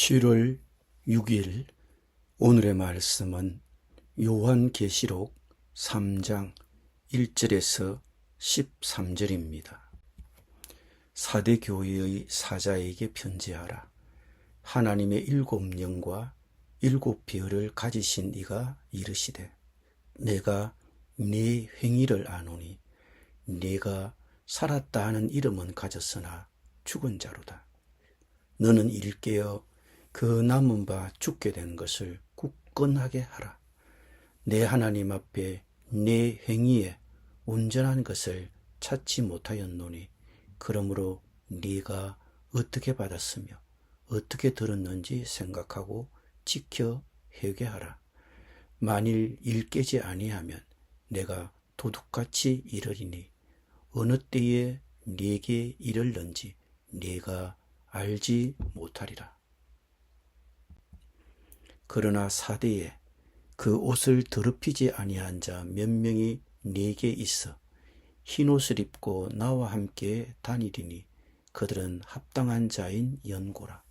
7월 6일 오늘의 말씀은 요한계시록 3장 1절에서 13절입니다. 사대 교회의 사자에게 편지하라. 하나님의 7영과 7별을 가지신 이가 이르시되 내가 네 행위를 아노니 네가 살았다 하는 이름은 가졌으나 죽은 자로다. 너는 일깨어 그 남은 바 죽게 된 것을 굳건하게 하라. 내 하나님 앞에 내 행위에 온전한 것을 찾지 못하였노니 그러므로 네가 어떻게 받았으며 어떻게 들었는지 생각하고 지켜 회개하라. 만일 일깨지 아니하면 내가 도둑같이 이르리니 어느 때에 네게 이르는지 네가 알지 못하리라. 그러나 사대에 그 옷을 더럽히지 아니한 자 몇 명이 네게 있어 흰옷을 입고 나와 함께 다니리니 그들은 합당한 자인 연고라.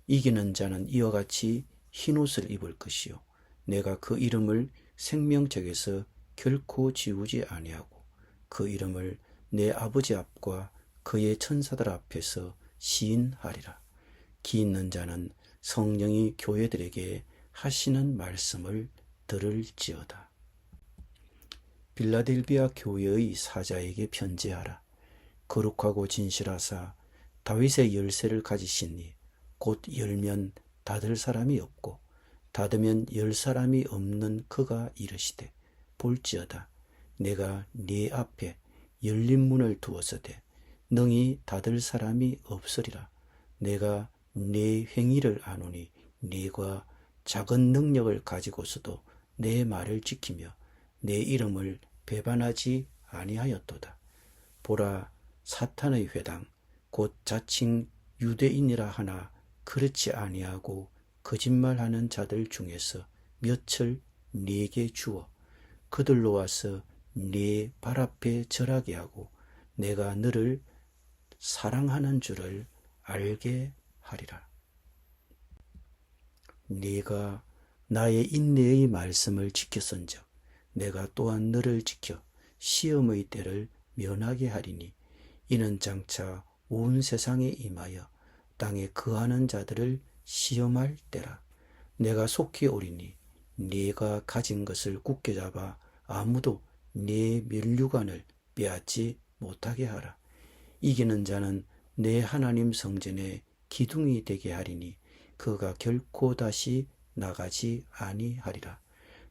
이기는 자는 이와 같이 흰옷을 입을 것이요 내가 그 이름을 생명책에서 결코 지우지 아니하고 그 이름을 내 아버지 앞과 그의 천사들 앞에서 시인하리라. 기 있는 자는 성령이 교회들에게 하시는 말씀을 들을지어다. 빌라델비아 교회의 사자에게 편지하라. 거룩하고 진실하사 다윗의 열쇠를 가지시니 곧 열면 닫을 사람이 없고 닫으면 열 사람이 없는 그가 이르시되 볼지어다 내가 네 앞에 열린 문을 두었으되 능히 닫을 사람이 없으리라. 내가 네 행위를 아노니 네가 작은 능력을 가지고서도 내 말을 지키며 내 이름을 배반하지 아니하였도다. 보라, 사탄의 회당 곧 자칭 유대인이라 하나 그렇지 아니하고 거짓말하는 자들 중에서 몇을 네게 주어 그들로 와서 네 발 앞에 절하게 하고 내가 너를 사랑하는 줄을 알게 하리라. 네가 나의 인내의 말씀을 지켰은즉 내가 또한 너를 지켜 시험의 때를 면하게 하리니 이는 장차 온 세상에 임하여 땅에 거하는 자들을 시험할 때라. 내가 속히 오리니 네가 가진 것을 굳게 잡아 아무도 네 면류관을 빼앗지 못하게 하라. 이기는 자는 내 하나님 성전에 기둥이 되게 하리니 그가 결코 다시 나가지 아니하리라.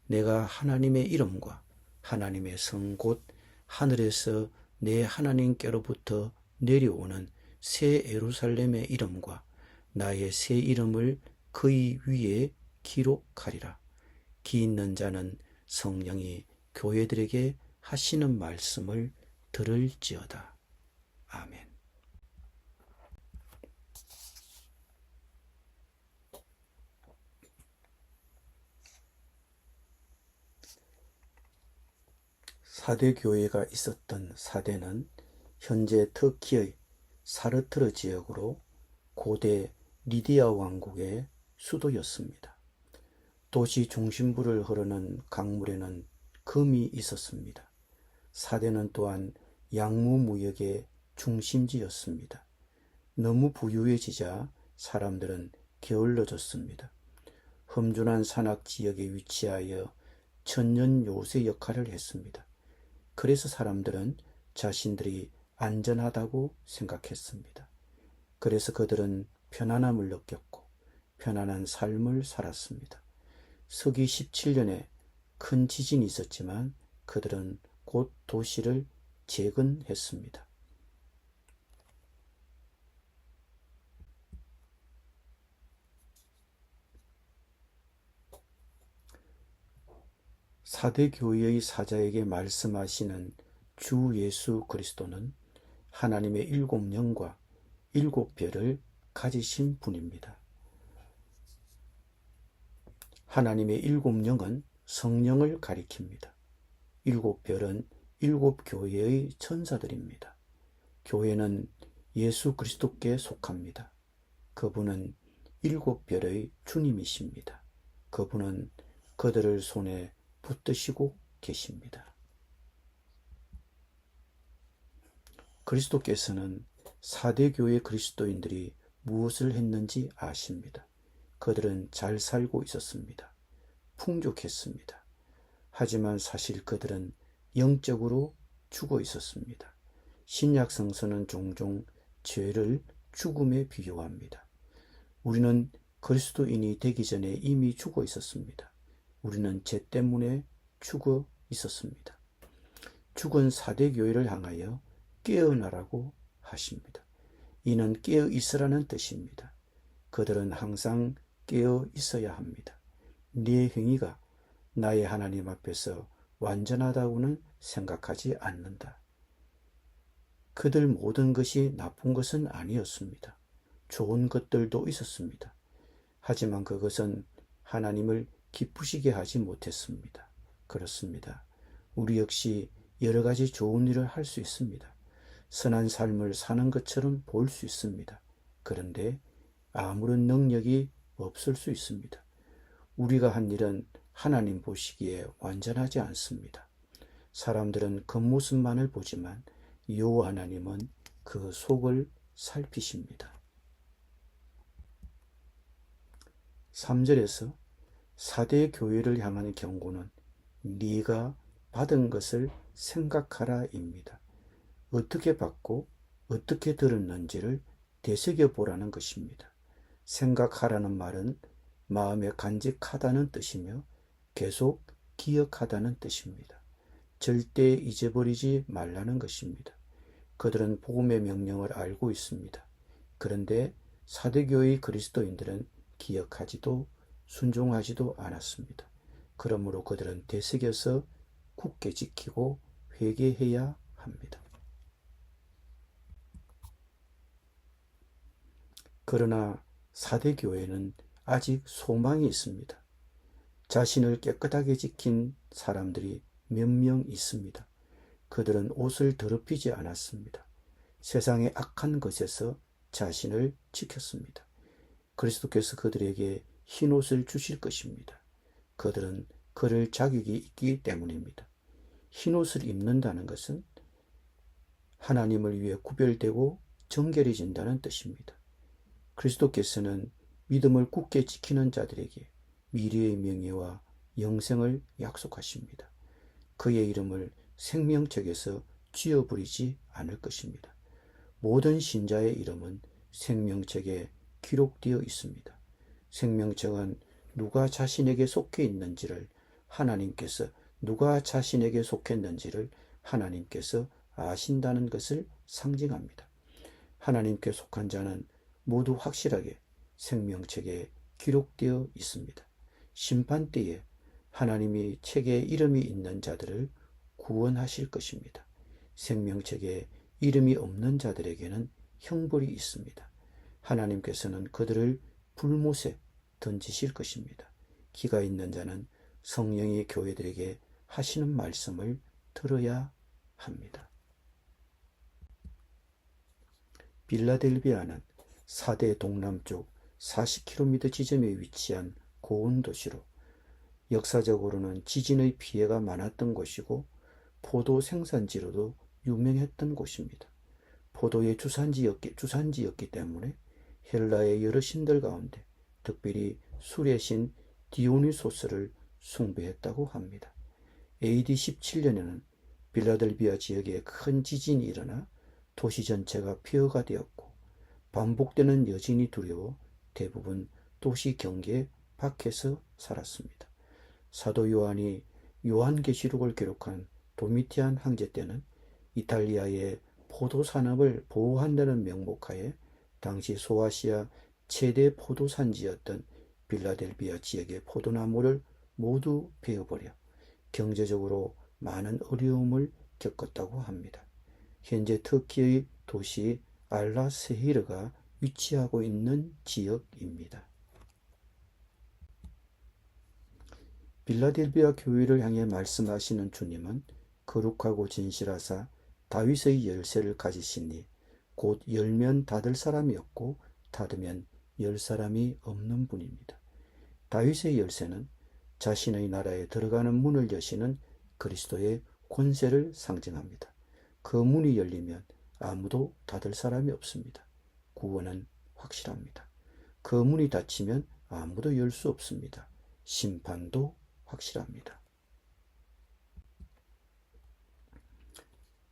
내가 하나님의 이름과 하나님의 성 곧 하늘에서 내 하나님께로부터 내려오는 새 예루살렘의 이름과 나의 새 이름을 그의 위에 기록하리라. 기 있는 자는 성령이 교회들에게 하시는 말씀을 들을지어다. 아멘. 사대 교회가 있었던 사대는 현재 터키의 사르트르 지역으로 고대 리디아 왕국의 수도였습니다. 도시 중심부를 흐르는 강물에는 금이 있었습니다. 사대는 또한 양무 무역의 중심지였습니다. 너무 부유해지자 사람들은 게을러졌습니다. 험준한 산악 지역에 위치하여 천년 요새 역할을 했습니다. 그래서 사람들은 자신들이 안전하다고 생각했습니다. 그래서 그들은 편안함을 느꼈고 편안한 삶을 살았습니다. 서기 17년에 큰 지진이 있었지만 그들은 곧 도시를 재건했습니다. 사대 교회의 사자에게 말씀하시는 주 예수 그리스도는 하나님의 7영과 7별을 가지신 분입니다. 하나님의 7영은 성령을 가리킵니다. 7별은 7교회의 천사들입니다. 교회는 예수 그리스도께 속합니다. 그분은 일곱 별의 주님이십니다. 그분은 그들을 손에 붙드시고 계십니다. 그리스도께서는 4대 교회 그리스도인들이 무엇을 했는지 아십니다. 그들은 잘 살고 있었습니다. 풍족했습니다. 하지만 사실 그들은 영적으로 죽어 있었습니다. 신약 성서는 종종 죄를 죽음에 비유합니다. 우리는 그리스도인이 되기 전에 이미 죽어 있었습니다. 우리는 죄 때문에 죽어 있었습니다. 죽은 4대 교회를 향하여 깨어나라고 하십니다. 이는 깨어 있으라는 뜻입니다. 그들은 항상 깨어 있어야 합니다. 네 행위가 나의 하나님 앞에서 완전하다고는 생각하지 않는다. 그들 모든 것이 나쁜 것은 아니었습니다. 좋은 것들도 있었습니다. 하지만 그것은 하나님을 기쁘시게 하지 못했습니다. 그렇습니다. 우리 역시 여러 가지 좋은 일을 할 수 있습니다. 선한 삶을 사는 것처럼 보일 수 있습니다. 그런데 아무런 능력이 없을 수 있습니다. 우리가 한 일은 하나님 보시기에 완전하지 않습니다. 사람들은 겉모습만을 보지만 여호와 하나님은 그 속을 살피십니다. 3절에서 4대 교회를 향하는 경고는 네가 받은 것을 생각하라입니다. 어떻게 받고 어떻게 들었는지를 되새겨보라는 것입니다. 생각하라는 말은 마음에 간직하다는 뜻이며 계속 기억하다는 뜻입니다. 절대 잊어버리지 말라는 것입니다. 그들은 복음의 명령을 알고 있습니다. 그런데 4대 교회의 그리스도인들은 기억하지도 순종하지도 않았습니다. 그러므로 그들은 되새겨서 굳게 지키고 회개해야 합니다. 그러나 4대 교회는 아직 소망이 있습니다. 자신을 깨끗하게 지킨 사람들이 몇 명 있습니다. 그들은 옷을 더럽히지 않았습니다. 세상의 악한 것에서 자신을 지켰습니다. 그리스도께서 그들에게 흰 옷을 주실 것입니다. 그들은 그럴 자격이 있기 때문입니다. 흰 옷을 입는다는 것은 하나님을 위해 구별되고 정결해진다는 뜻입니다. 그리스도께서는 믿음을 굳게 지키는 자들에게 미래의 명예와 영생을 약속하십니다. 그의 이름을 생명책에서 지워버리지 않을 것입니다. 모든 신자의 이름은 생명책에 기록되어 있습니다. 생명책은 누가 자신에게 속해 있는지를 누가 자신에게 속했는지를 하나님께서 아신다는 것을 상징합니다. 하나님께 속한 자는 모두 확실하게 생명책에 기록되어 있습니다. 심판 때에 하나님이 책에 이름이 있는 자들을 구원하실 것입니다. 생명책에 이름이 없는 자들에게는 형벌이 있습니다. 하나님께서는 그들을 불못에 던지실 것입니다. 기가 있는 자는 성령이 교회들에게 하시는 말씀을 들어야 합니다. 빌라델비아는 4대 동남쪽 40km 지점에 위치한 고온 도시로 역사적으로는 지진의 피해가 많았던 곳이고 포도 생산지로도 유명했던 곳입니다. 포도의 주산지였기 때문에 헬라의 여러 신들 가운데 특별히 술의 신 디오니소스를 숭배했다고 합니다. AD 17년에는 빌라델비아 지역에 큰 지진이 일어나 도시 전체가 폐허가 되었고 반복되는 여진이 두려워 대부분 도시 경계 밖에서 살았습니다. 사도 요한이 요한계시록을 기록한 도미티안 황제 때는 이탈리아의 포도 산업을 보호한다는 명목하에 당시 소아시아 최대 포도 산지였던 빌라델비아 지역의 포도나무를 모두 베어버려 경제적으로 많은 어려움을 겪었다고 합니다. 현재 터키의 도시 알라세히르가 위치하고 있는 지역입니다. 빌라델비아 교회를 향해 말씀하시는 주님은 거룩하고 진실하사 다윗의 열쇠를 가지시니 곧 열면 닫을 사람이 없고 닫으면 열 사람이 없는 분입니다. 다윗의 열쇠는 자신의 나라에 들어가는 문을 여시는 그리스도의 권세를 상징합니다. 그 문이 열리면 아무도 닫을 사람이 없습니다. 구원은 확실합니다. 그 문이 닫히면 아무도 열 수 없습니다. 심판도 확실합니다.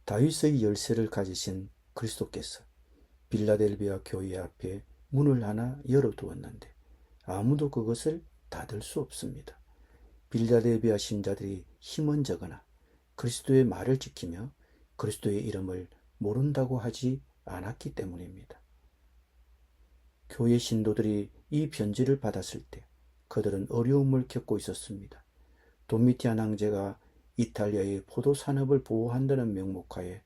다윗의 열쇠를 가지신 그리스도께서 빌라델비아 교회 앞에 문을 하나 열어두었는데 아무도 그것을 닫을 수 없습니다. 빌라델비아 신자들이 힘은 적으나 그리스도의 말을 지키며 그리스도의 이름을 모른다고 하지 않았기 때문입니다. 교회 신도들이 이 편지를 받았을 때 그들은 어려움을 겪고 있었습니다. 도미티안 황제가 이탈리아의 포도 산업을 보호한다는 명목하에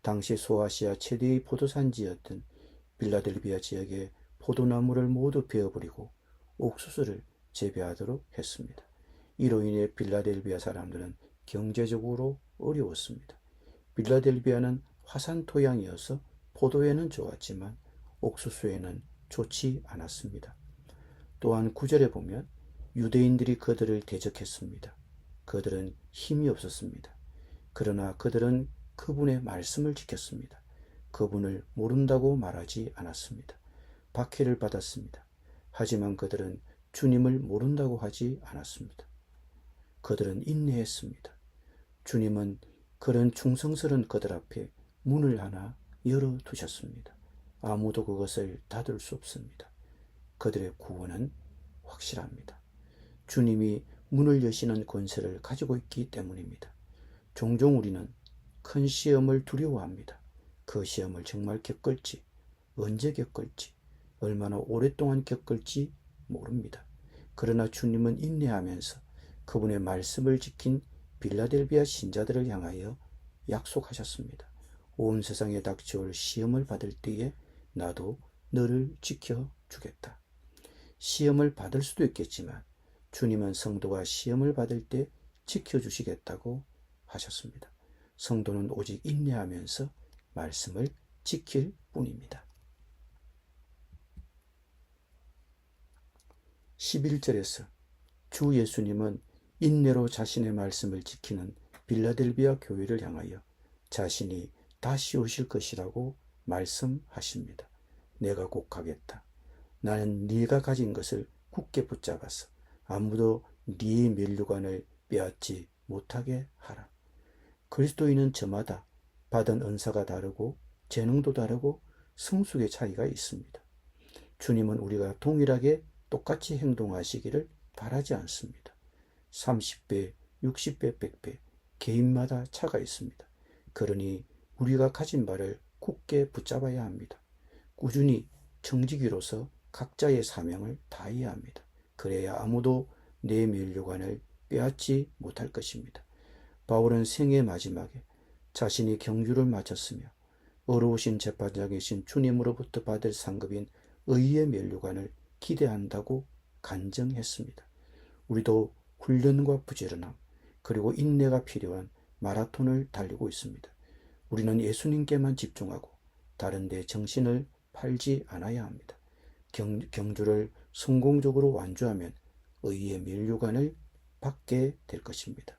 당시 소아시아 최대의 포도산지였던 빌라델비아 지역의 포도나무를 모두 베어버리고 옥수수를 재배하도록 했습니다. 이로 인해 빌라델비아 사람들은 경제적으로 어려웠습니다. 빌라델비아는 화산 토양이어서 포도에는 좋았지만 옥수수에는 좋지 않았습니다. 또한 9절에 보면 유대인들이 그들을 대적했습니다. 그들은 힘이 없었습니다. 그러나 그들은 그분의 말씀을 지켰습니다. 그분을 모른다고 말하지 않았습니다. 박해를 받았습니다. 하지만 그들은 주님을 모른다고 하지 않았습니다. 그들은 인내했습니다. 주님은 그런 충성스러운 그들 앞에 문을 하나 열어두셨습니다. 아무도 그것을 닫을 수 없습니다. 그들의 구원은 확실합니다. 주님이 문을 여시는 권세를 가지고 있기 때문입니다. 종종 우리는 큰 시험을 두려워합니다. 그 시험을 정말 겪을지, 언제 겪을지, 얼마나 오랫동안 겪을지 모릅니다. 그러나 주님은 인내하면서 그분의 말씀을 지킨 빌라델비아 신자들을 향하여 약속하셨습니다. 온 세상에 닥쳐올 시험을 받을 때에 나도 너를 지켜주겠다. 시험을 받을 수도 있겠지만 주님은 성도가 시험을 받을 때 지켜주시겠다고 하셨습니다. 성도는 오직 인내하면서 말씀을 지킬 뿐입니다. 11절에서 주 예수님은 인내로 자신의 말씀을 지키는 빌라델비아 교회를 향하여 자신이 다시 오실 것이라고 말씀하십니다. 내가 곧 가겠다. 나는 네가 가진 것을 굳게 붙잡아서 아무도 네의 면류관을 빼앗지 못하게 하라. 그리스도인은 저마다 받은 은사가 다르고 재능도 다르고 성숙의 차이가 있습니다. 주님은 우리가 동일하게 똑같이 행동하시기를 바라지 않습니다. 30배, 60배, 100배 개인마다 차가 있습니다. 그러니 우리가 가진 바를 굳게 붙잡아야 합니다. 꾸준히 청지기로서 각자의 사명을 다해야 합니다. 그래야 아무도 내 면류관을 빼앗지 못할 것입니다. 바울은 생애 마지막에 자신이 경주를 마쳤으며 어려우신 재판장이신 주님으로부터 받을 상급인 의의 면류관을 기대한다고 간증했습니다. 우리도 훈련과 부지런함 그리고 인내가 필요한 마라톤을 달리고 있습니다. 우리는 예수님께만 집중하고 다른 데 정신을 팔지 않아야 합니다. 경주를 성공적으로 완주하면 의의 면류관을 받게 될 것입니다.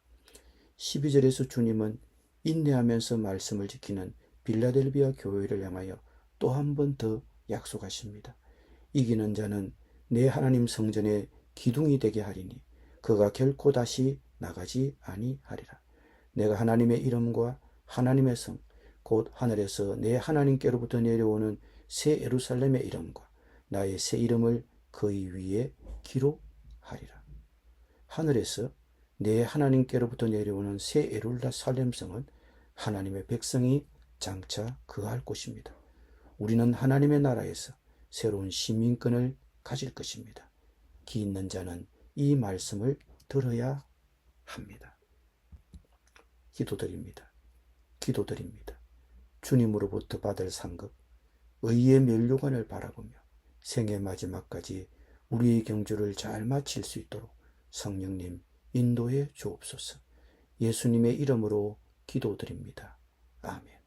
12절에서 주님은 인내하면서 말씀을 지키는 빌라델비아 교회를 향하여 또 한 번 더 약속하십니다. 이기는 자는 내 하나님 성전의 기둥이 되게 하리니 그가 결코 다시 나가지 아니하리라. 내가 하나님의 이름과 하나님의 성 곧 하늘에서 내 하나님께로부터 내려오는 새 예루살렘의 이름과 나의 새 이름을 그의 위에 기록하리라. 하늘에서 내 하나님께로부터 내려오는 새 예루살렘 성은 하나님의 백성이 장차 거할 곳입니다. 우리는 하나님의 나라에서 새로운 시민권을 가질 것입니다. 기 있는 자는 이 말씀을 들어야 합니다. 기도드립니다. 주님으로부터 받을 상급, 의의 면류관을 바라보며 생애 마지막까지 우리의 경주를 잘 마칠 수 있도록 성령님 인도해 주옵소서. 예수님의 이름으로 기도드립니다. 아멘.